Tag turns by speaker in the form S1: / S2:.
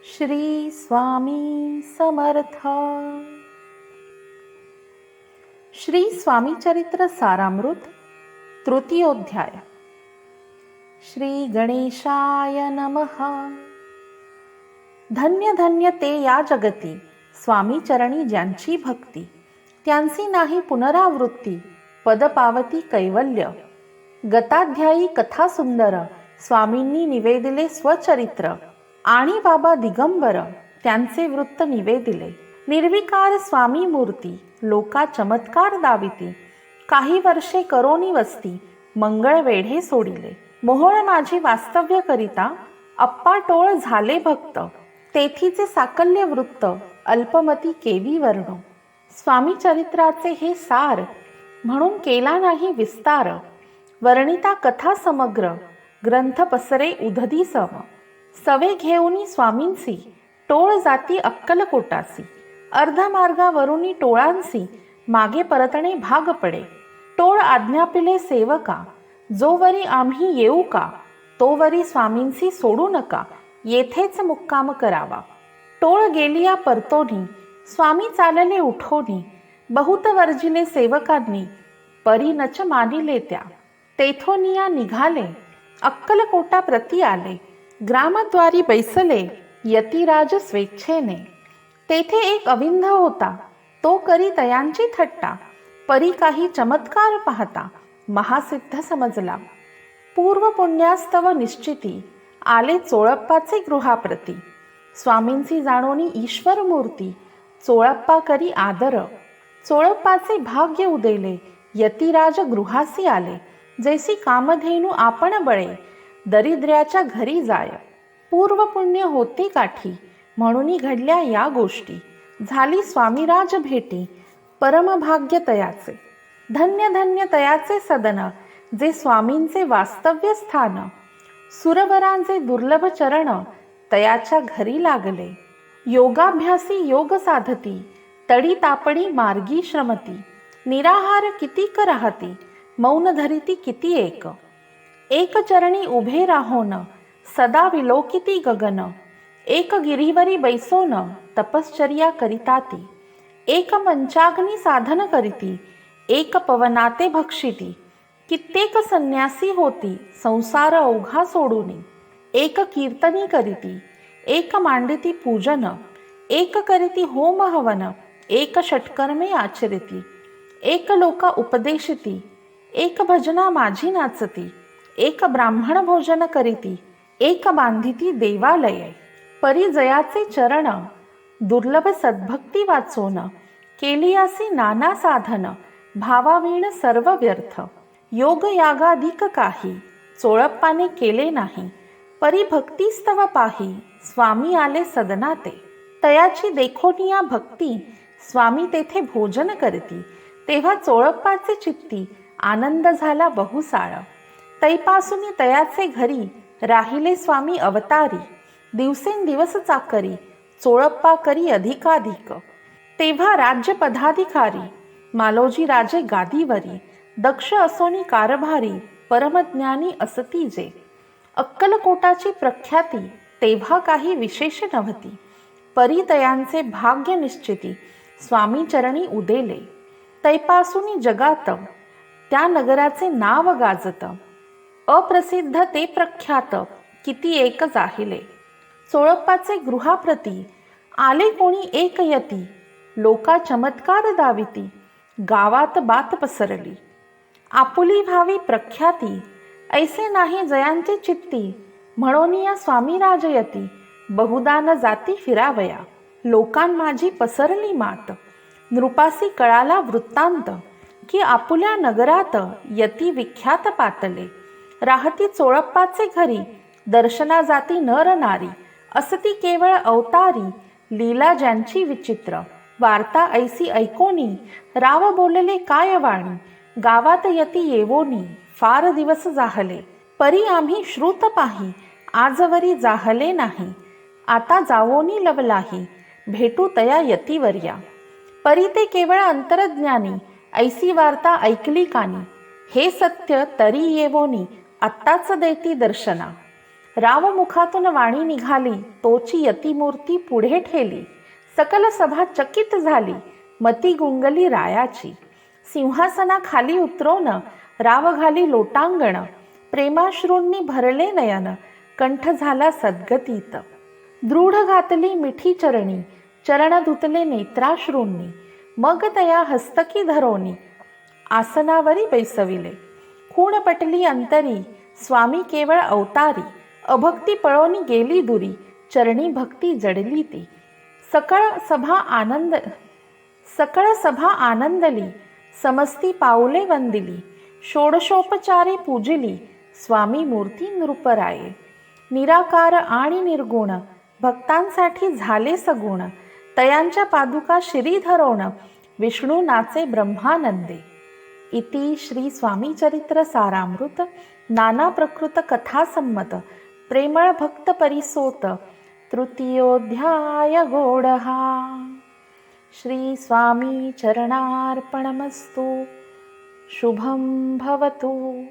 S1: श्री स्वामी समर्थ. श्री स्वामी चरित्र सारामृत तृतीयोध्याय. श्री गणेशाय नमः. धन्य धन्य ते या जगती स्वामी चरणी ज्यांची भक्ती, त्यांची नाही पुनरावृत्ती, पद पावती कैवल्य. गताध्यायी कथा सुंदर स्वामींनी निवेदिले स्वचरित्र, आणि बाबा दिगंबर त्यांचे वृत्त निवेदिले. निर्विकार स्वामी मूर्ती लोका चमत्कार दाविती, काही वर्षे करोनी वस्ती मंगळ वेढे सोडिले. मोहोळ माझी वास्तव्य करिता अप्पा टोळ झाले भक्त, तेथीचे साकल्य वृत्त अल्पमती केवी वर्णो. स्वामी चरित्राचे हे सार म्हणून केला नाही विस्तार, वर्णिता कथा समग्र ग्रंथ पसरे उधदी सम. सवे घेऊनी स्वामींसी टोळ जाती अक्कलकोटासी, अर्धमार्गावरुनी टोळांसी मागे परतणे भाग पडे. टोळ आज्ञापिले सेवका, जोवरी आम्ही येऊ का, तोवरी स्वामींसी सोडू नका, येथेच मुक्काम करावा. टोळ गेलिया परतोनी स्वामी चालले उठोनी, बहुत वर्जिले सेवकांनी परी नच मानिले त्या. तेथोनिया निघाले अक्कलकोटा प्रती आले, ग्रामद्वारी बैसले यतिराज स्वेच्छेने. तेथे एक अविंध होता, तो करी तयांची थट्टा, परी काही चमत्कार पाहता महासिद्ध समजला. पूर्व पुण्यास्तव निश्चिती आले चोळप्पाचे गृहाप्रती, स्वामींची जाणोनी ईश्वर मूर्ती चोळप्पा करी आदर. चोळप्पाचे भाग्य उदेले यतिराज गृहासी आले, जैसी कामधेनू आपण बळे दरिद्र्याच्या घरी जाय. पूर्व पुण्य होते काठी म्हणून घडल्या या गोष्टी, झाली स्वामीराज भेटी परमभाग्य तयाचे. धन्य धन्य तयाचे सदन जे स्वामींचे वास्तव्य स्थान, सुरवरांचे दुर्लभ चरण तयाच्या घरी लागले. योगाभ्यासी योग साधती तडी तापडी मार्गी श्रमती, निराहार कितीक राहती मौन धरिती किती एक. एक चरणी उभे राहोन सदा विलोकिती गगन, एक गिरीवरी बैसोन तपश्चर्या करिताती. एक मंचाग्नी साधन करीती, एक पवनाते भक्षिती, कित्येक संन्यासी होती संसार ओघा सोडूनी. एक कीर्तनी करीती, एक मांडिती पूजन, एक करीती होम हवन, एक षटकर्मे आचरिती. एक लोका उपदेशिती, एक भजना माझी नाचती, एक ब्राह्मण भोजन करीती, एक बांधिती देवालये. परिजयाचे चरण दुर्लभ सद्भक्ती वाचोन, केलियासी नाना साधन भावावीण सर्व व्यर्थ. योग यागाधिक काही चोळप्पाने केले नाही, परिभक्तीस्तव पाही स्वामी आले सदनाते. तयाची देखोनिया भक्ती स्वामी तेथे भोजन करती, तेव्हा चोळप्पाचे चित्ती आनंद झाला बहुसाळ. तैपासूनी तयाचे घरी राहिले स्वामी अवतारी, दिवसेंदिवस चाकरी चोळप्पा करी अधिकाधिक. तेव्हा राज्य पदाधिकारी मालोजी राजे गादीवरी, दक्ष असोनी कारभारी परमज्ञानी असती जे. अक्कलकोटाची प्रख्याती तेव्हा काही विशेष नव्हती, परितयांचे भाग्य निश्चिती स्वामी चरणी उदेले. तैपासूनी जगात त्या नगराचे नाव गाजत, अप्रसिद्ध ते प्रख्यात किती एक जाहिले. चोळप्पाचे गृहाप्रती आले कोणी एक यती, लोका चमत्कार दाविती गावात बात पसरली. आपुली भावी प्रख्याती ऐसे नाही जयांचे चित्ती, म्हणून या स्वामी राजयती बहुदा न जाती फिरावया. लोकां माझी पसरली मात, नृपासी कळाला वृत्तांत, की आपुल्या नगरात यती विख्यात पातले. राहती चोळप्पाचे घरी दर्शना जाती नर नारी, असती केवळ अवतारी लीला ज्यांची विचित्र. वार्ता ऐसी ऐकोनी राव बोलले काय वाणी, गावात यती येवोनी फार दिवस जाहले. परी आम्ही श्रुत पाही आजवरी जाहले नाही, आता जावोनी लवलाही भेटू तया यतीवर्या. परी ते केवळ अंतरज्ञानी ऐसी वार्ता ऐकली कानी, हे सत्य तरी येवोनी आत्ताच देती दर्शना. रावमुखातून वाणी निघाली, तोची यतिमूर्ती पुढे ठेली. सकल सभा चकित झाली, मती गुंगली रायाची. सिंहासनाखाली उतरवून राव घाली लोटांगण. प्रेमाश्रूंनी भरले नयन, कंठ झाला सद्गतीत. दृढ घातली मिठी चरणी, चरण धुतले नेत्राश्रूंनी. मग तया हस्तकी धरोनी, आसनावरी बैसविले. खूण पटली अंतरी, स्वामी केवळ अवतारी. अभक्ती पळोनी गेली दुरी, चरणी भक्ती जडली ती. सकळ सभा आनंदली, समस्ती पाऊले वंदिली. षोडशोपचारे पूजिली, स्वामी मूर्ती नृपराये. निराकार आणि निर्गुण, भक्तांसाठी झाले सगुण. तयांच्या पादुका शिरी धरोण, विष्णू नाचे ब्रह्मानंदे. इति श्री स्वामी चरित्र सारामृत नाना प्रकृत कथा संमत प्रेमळ भक्त परिसोत तृतीयोध्याय गोडहा. श्री स्वामी चरणार्पणमस्तु. शुभं भवतु.